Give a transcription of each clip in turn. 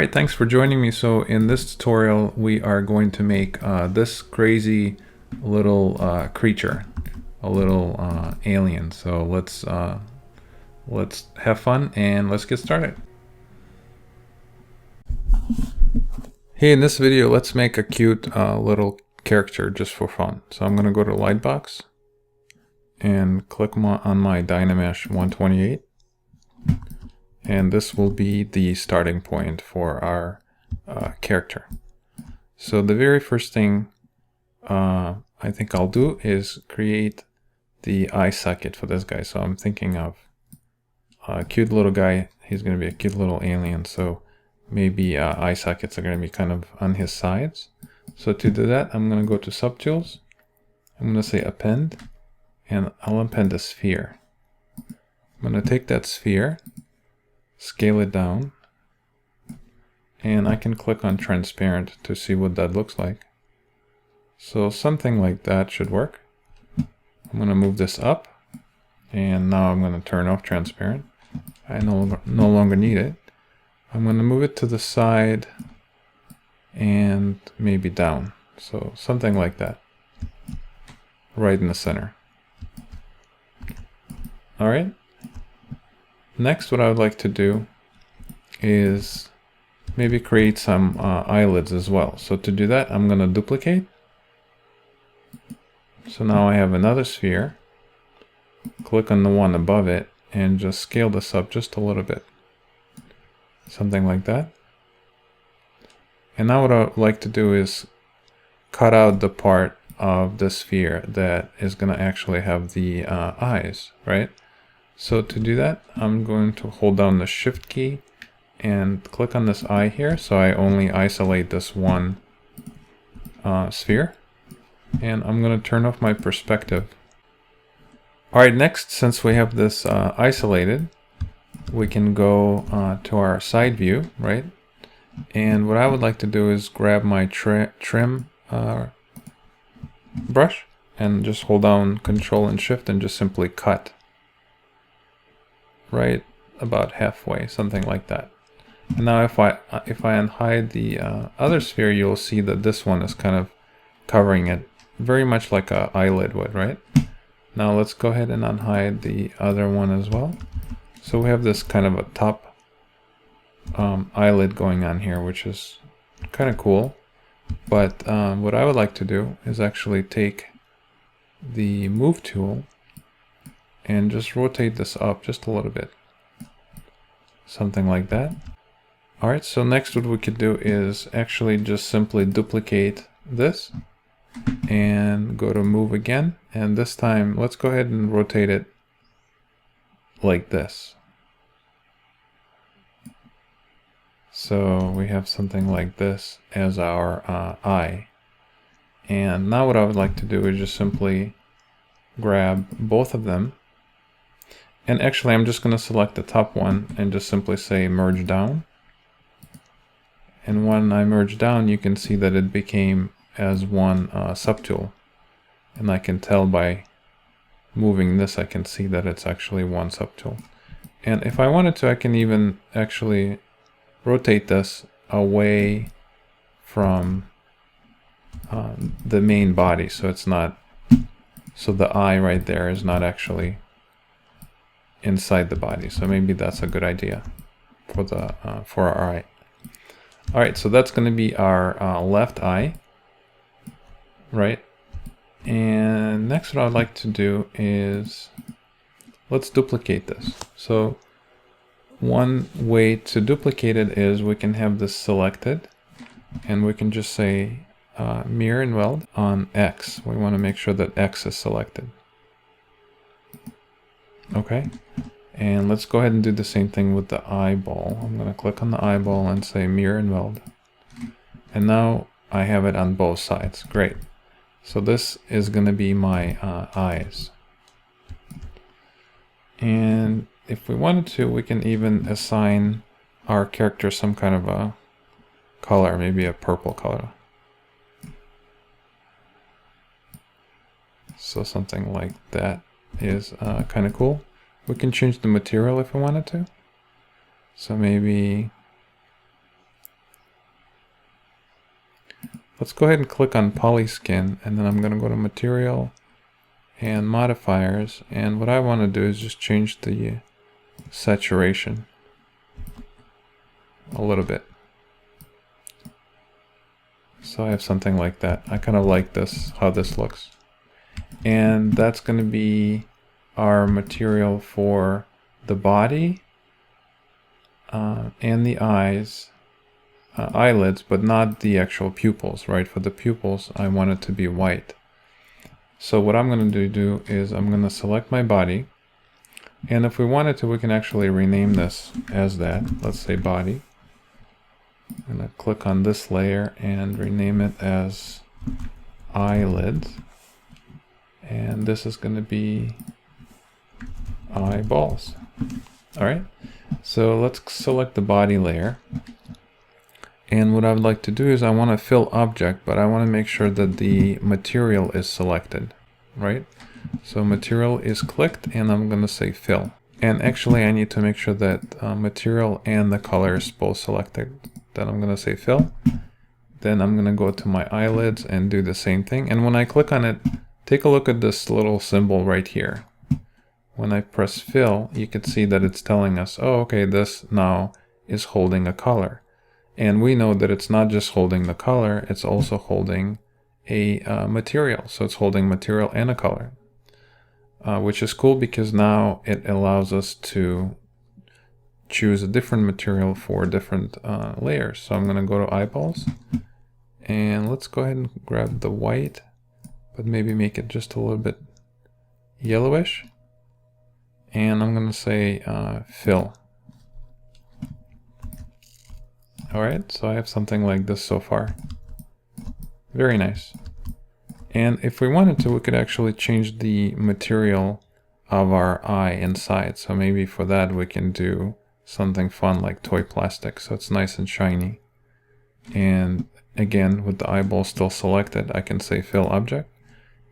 Alright, thanks for joining me. So in this tutorial we are going to make this crazy little creature, a little alien. So let's have fun and let's get started. Hey, in this video let's make a cute little character just for fun. So I'm going to go to Lightbox and click on my Dynamesh 128. And this will be the starting point for our character. So the very first thing I think I'll do is create the eye socket for this guy. So I'm thinking of a cute little guy. He's going to be a cute little alien. So maybe eye sockets are going to be kind of on his sides. So to do that, I'm going to go to Subtools. I'm going to say Append, and I'll append a sphere. I'm going to take that sphere, scale it down, and I can click on transparent to see what that looks like. So something like that should work. I'm going to move this up, and now I'm going to turn off transparent. I no longer need it. I'm going to move it to the side and maybe down. So something like that, right in the center. All right. Next, what I would like to do is maybe create some eyelids as well. So to do that, I'm going to duplicate. So now I have another sphere. Click on the one above it and just scale this up just a little bit. Something like that. And now what I would like to do is cut out the part of the sphere that is going to actually have the eyes, right? So to do that, I'm going to hold down the Shift key and click on this eye here. So I only isolate this one sphere. And I'm going to turn off my perspective. All right, next, since we have this isolated, we can go to our side view, right? And what I would like to do is grab my trim brush and just hold down Control and Shift and just simply cut. Right about halfway, something like that. And now if I unhide the other sphere, you'll see that this one is kind of covering it, very much like a eyelid would, right? Now let's go ahead and unhide the other one as well. So we have this kind of a top eyelid going on here, which is kind of cool. But what I would like to do is actually take the Move tool and just rotate this up just a little bit. Something like that. Alright, so next what we could do is actually just simply duplicate this and go to Move again. And this time, let's go ahead and rotate it like this. So we have something like this as our eye. And now what I would like to do is just simply grab both of them. And actually, I'm just going to select the top one and just simply say merge down. And when I merge down, you can see that it became as one subtool. And I can tell by moving this, I can see that it's actually one subtool. And if I wanted to, I can even actually rotate this away from the main body. So it's not, so the eye right there is not actually inside the body. So maybe that's a good idea for the for our eye. All right, so that's going to be our left eye, right? And next what I'd like to do is let's duplicate this. So one way to duplicate it is we can have this selected and we can just say mirror and weld on X. We want to make sure that X is selected. Okay, and let's go ahead and do the same thing with the eyeball. I'm going to click on the eyeball and say mirror and weld. And now I have it on both sides. Great. So this is going to be my eyes. And if we wanted to, we can even assign our character some kind of a color, maybe a purple color. So something like that is kind of cool. We can change the material if we wanted to. So maybe let's go ahead and click on Polyskin, and then I'm going to go to Material and Modifiers, and what I want to do is just change the saturation a little bit. So I have something like that. I kind of like this, how this looks. And that's going to be our material for the body and the eyes, eyelids, but not the actual pupils, right? For the pupils, I want it to be white. So what I'm going to do is I'm going to select my body. And if we wanted to, we can actually rename this as that. Let's say body. I'm going to click on this layer and rename it as eyelids. And this is going to be eyeballs. All right. So let's select the body layer. And what I would like to do is I want to fill object, but I want to make sure that the material is selected, right? So material is clicked, and I'm going to say fill. And actually I need to make sure that material and the color is both selected. Then I'm going to say fill. Then I'm going to go to my eyelids and do the same thing. And when I click on it, take a look at this little symbol right here. When I press fill, you can see that it's telling us, oh, okay, this now is holding a color. And we know that it's not just holding the color, it's also holding a material. So it's holding material and a color, which is cool because now it allows us to choose a different material for different layers. So I'm going to go to eyeballs, and let's go ahead and grab the white, but maybe make it just a little bit yellowish. And I'm going to say fill. All right, so I have something like this so far. Very nice. And if we wanted to, we could actually change the material of our eye inside. So maybe for that, we can do something fun like toy plastic. So it's nice and shiny. And again, with the eyeball still selected, I can say fill object.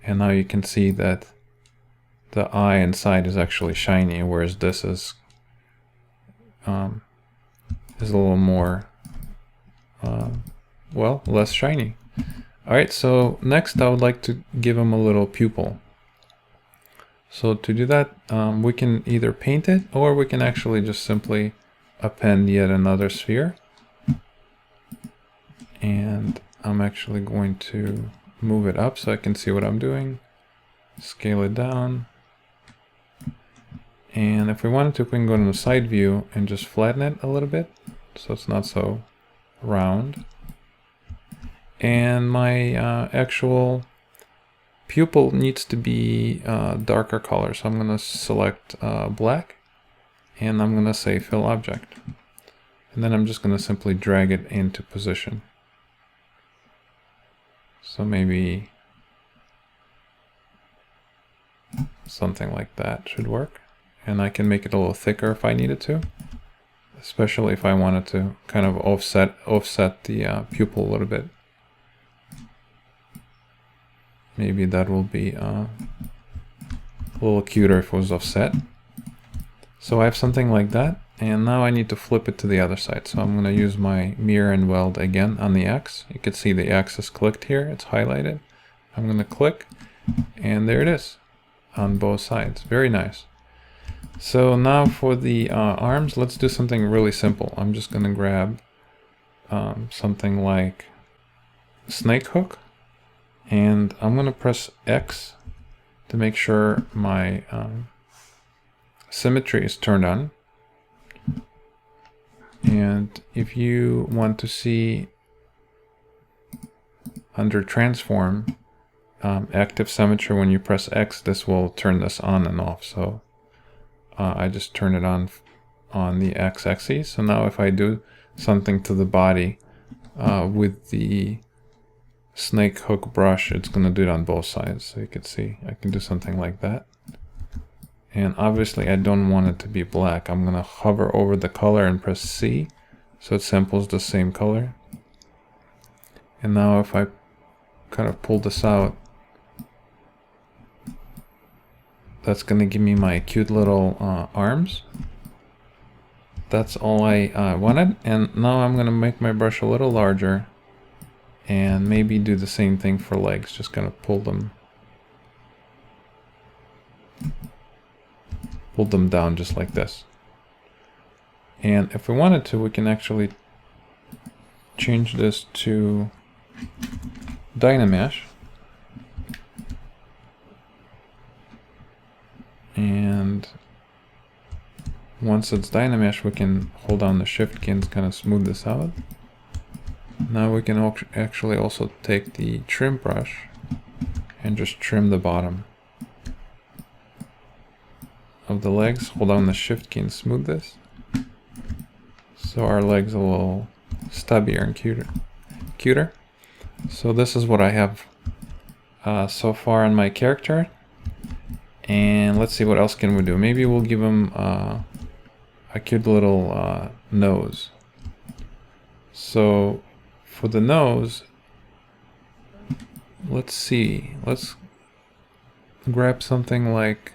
And now you can see that the eye inside is actually shiny, whereas this is a little more, well, less shiny. All right, so next I would like to give him a little pupil. So to do that, we can either paint it, or we can actually just simply append yet another sphere. And I'm actually going to move it up so I can see what I'm doing. Scale it down. And if we wanted to, we can go to the side view and just flatten it a little bit so it's not so round. And my actual pupil needs to be darker color. So I'm going to select black, and I'm going to say fill object. And then I'm just going to simply drag it into position. So maybe something like that should work. And I can make it a little thicker if I needed to, especially if I wanted to kind of offset the pupil a little bit. Maybe that will be a little cuter if it was offset. So I have something like that, and now I need to flip it to the other side. So I'm going to use my mirror and weld again on the X. You can see the X is clicked here, it's highlighted. I'm going to click, and there it is on both sides. Very nice. So now for the arms, let's do something really simple. I'm just going to grab something like snake hook, and I'm going to press X to make sure my symmetry is turned on. And if you want to see under transform active symmetry, when you press X, this will turn this on and off. So I just turn it on the X-axis. So now if I do something to the body with the snake hook brush, it's going to do it on both sides. So you can see I can do something like that. And obviously I don't want it to be black. I'm going to hover over the color and press C so it samples the same color. And now if I kind of pull this out, that's going to give me my cute little arms. That's all I wanted. And now I'm going to make my brush a little larger. And maybe do the same thing for legs, just kind of pull them down just like this. And if we wanted to, we can actually change this to Dynamesh. And once it's Dynamesh, we can hold down the Shift key and kind of smooth this out. Now we can actually also take the trim brush and just trim the bottom of the legs. Hold down the Shift key and smooth this. So our legs are a little stubbier and cuter. So this is what I have so far in my character. And let's see, what else can we do? Maybe we'll give him a cute little nose. So for the nose, let's see. Let's grab something like,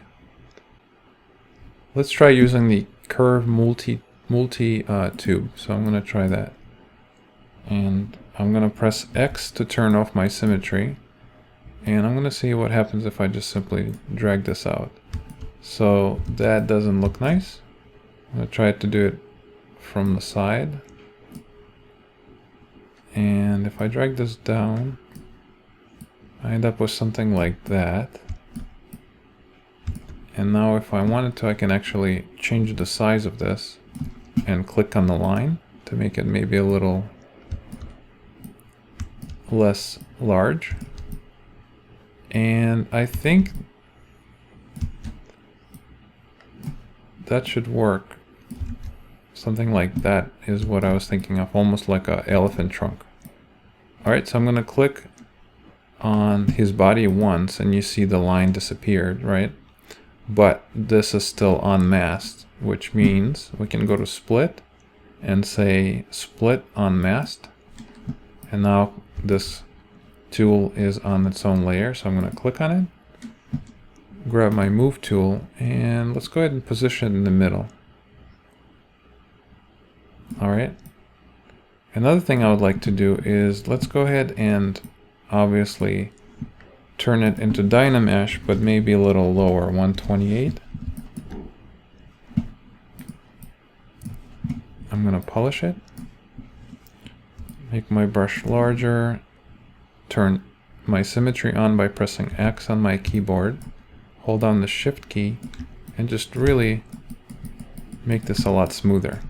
let's try using the curve multi tube. So I'm going to try that. And I'm going to press X to turn off my symmetry. And I'm going to see what happens if I just simply drag this out. So that doesn't look nice. I'm going to try to do it from the side. And if I drag this down, I end up with something like that. And now if I wanted to, I can actually change the size of this and click on the line to make it maybe a little less large. And I think that should work. Something like that is what I was thinking of, almost like an elephant trunk. Alright, so I'm going to click on his body once and you see the line disappeared, right? But this is still unmasked, which means we can go to split and say split unmasked. And now this tool is on its own layer, so I'm going to click on it, grab my move tool, and let's go ahead and position it in the middle. Alright. Another thing I would like to do is let's go ahead and obviously turn it into Dynamesh, but maybe a little lower, 128. I'm going to polish it, make my brush larger, turn my symmetry on by pressing X on my keyboard, hold down the Shift key, and just really make this a lot smoother.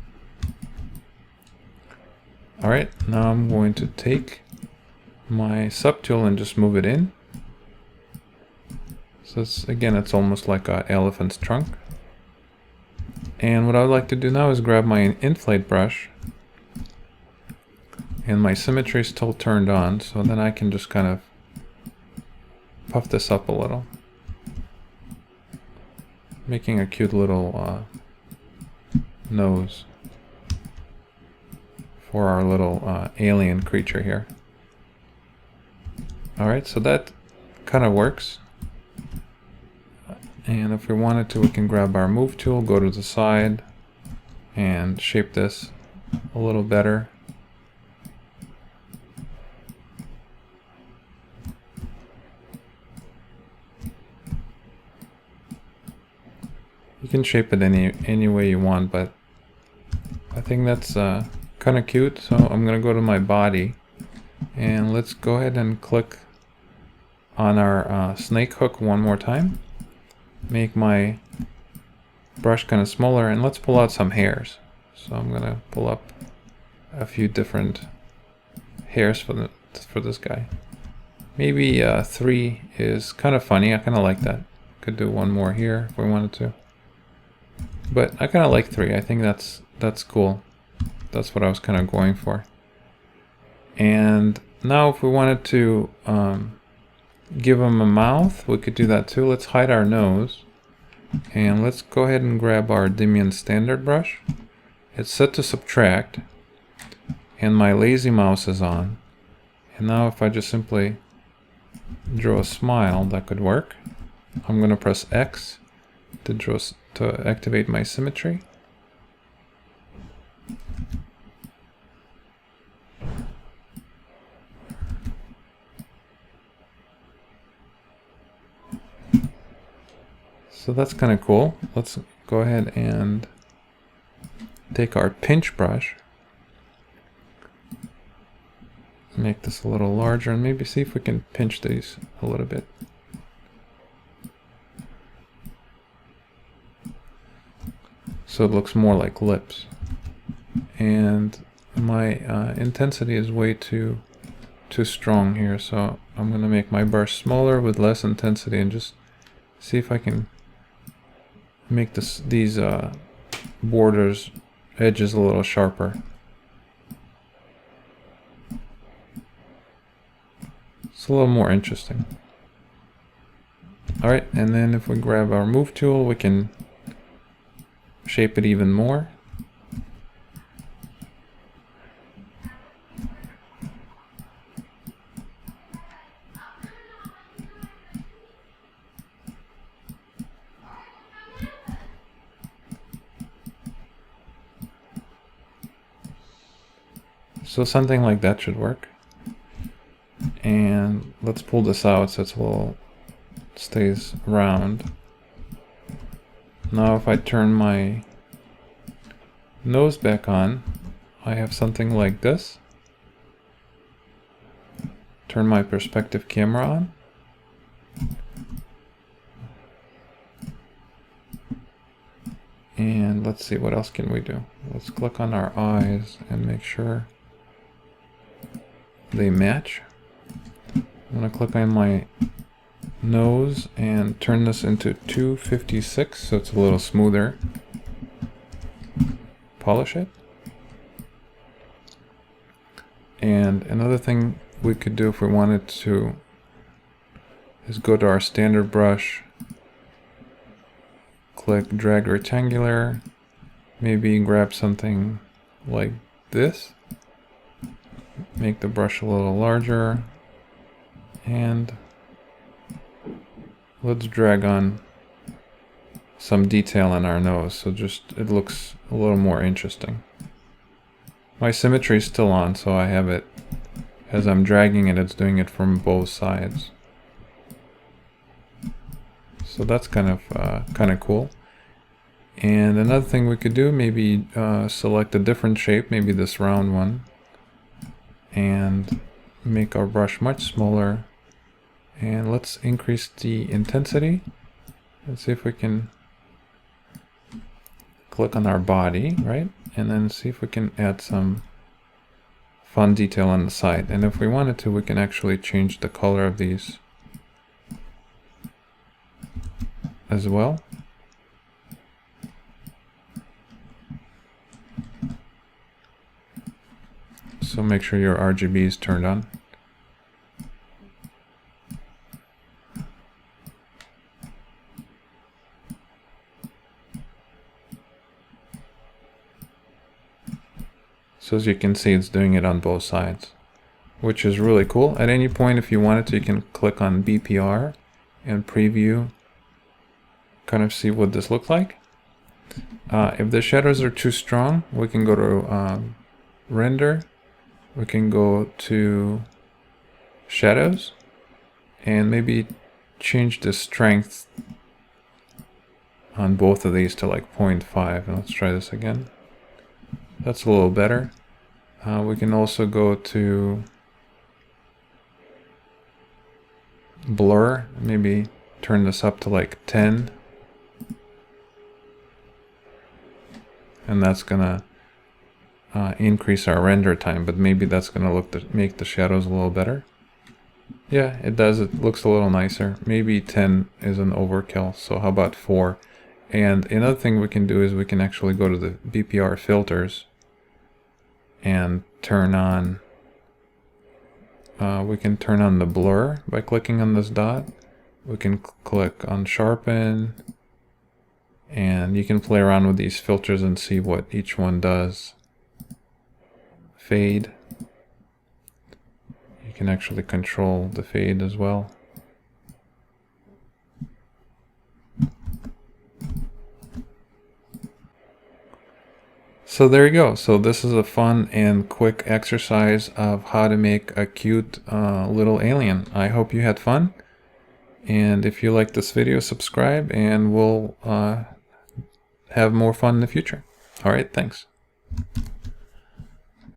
Alright, now I'm going to take my subtool and just move it in. So again, it's almost like an elephant's trunk. And what I would like to do now is grab my inflate brush, and my symmetry is still turned on, so then I can just kind of puff this up a little, making a cute little nose for our little alien creature here. Alright, so that kind of works. And if we wanted to, we can grab our move tool, go to the side, and shape this a little better. You can shape it any way you want, but I think that's kind of cute. So I'm going to go to my body, and let's go ahead and click on our snake hook one more time. Make my brush kind of smaller, and let's pull out some hairs. So I'm going to pull up a few different hairs for this guy. Maybe 3 is kind of funny. I kind of like that. Could do one more here if we wanted to. But I kind of like 3. I think that's cool. That's what I was kind of going for. And now if we wanted to give him a mouth, we could do that too. Let's hide our nose. And let's go ahead and grab our Dimion standard brush. It's set to subtract. And my lazy mouse is on. And now if I just simply draw a smile, that could work. I'm going to press X to activate my symmetry. So that's kind of cool. Let's go ahead and take our pinch brush, make this a little larger, and maybe see if we can pinch these a little bit. So it looks more like lips. And my intensity is way too strong here, so I'm going to make my brush smaller with less intensity and just see if I can make these borders, edges a little sharper. It's a little more interesting. Alright, and then if we grab our move tool, we can shape it even more. So something like that should work. And let's pull this out so it's a little stays round. Now if I turn my nose back on, I have something like this. Turn my perspective camera on. And let's see, what else can we do? Let's click on our eyes and make sure they match. I'm going to click on my nose and turn this into 256 so it's a little smoother. Polish it. And another thing we could do if we wanted to is go to our standard brush, click drag rectangular, maybe grab something like this, make the brush a little larger, and let's drag on some detail in our nose so just it looks a little more interesting. My symmetry is still on, so I have it as I'm dragging it, it's doing it from both sides. So that's kind of cool. And another thing we could do, maybe select a different shape, maybe this round one, and make our brush much smaller. And let's increase the intensity. Let's see if we can click on our body, right? And then see if we can add some fun detail on the side. And if we wanted to, we can actually change the color of these as well. So make sure your RGB is turned on. So as you can see, it's doing it on both sides, which is really cool. At any point, if you wanted to, you can click on BPR and preview, kind of see what this looks like. If the shadows are too strong, we can go to render, we can go to shadows, and maybe change the strength on both of these to like 0.5. And let's try this again. That's a little better. We can also go to blur, maybe turn this up to like 10. And that's gonna increase our render time, but maybe that's gonna make the shadows a little better. Yeah, it does. It looks a little nicer. Maybe 10 is an overkill, so how about 4? And another thing we can do is we can actually go to the BPR filters and turn on, we can turn on the blur by clicking on this dot. We can click on sharpen, and you can play around with these filters and see what each one does. Fade, you can actually control the fade as well. So there you go. So this is a fun and quick exercise of how to make a cute little alien. I hope you had fun. And if you like this video, subscribe, and we'll have more fun in the future. All right, thanks.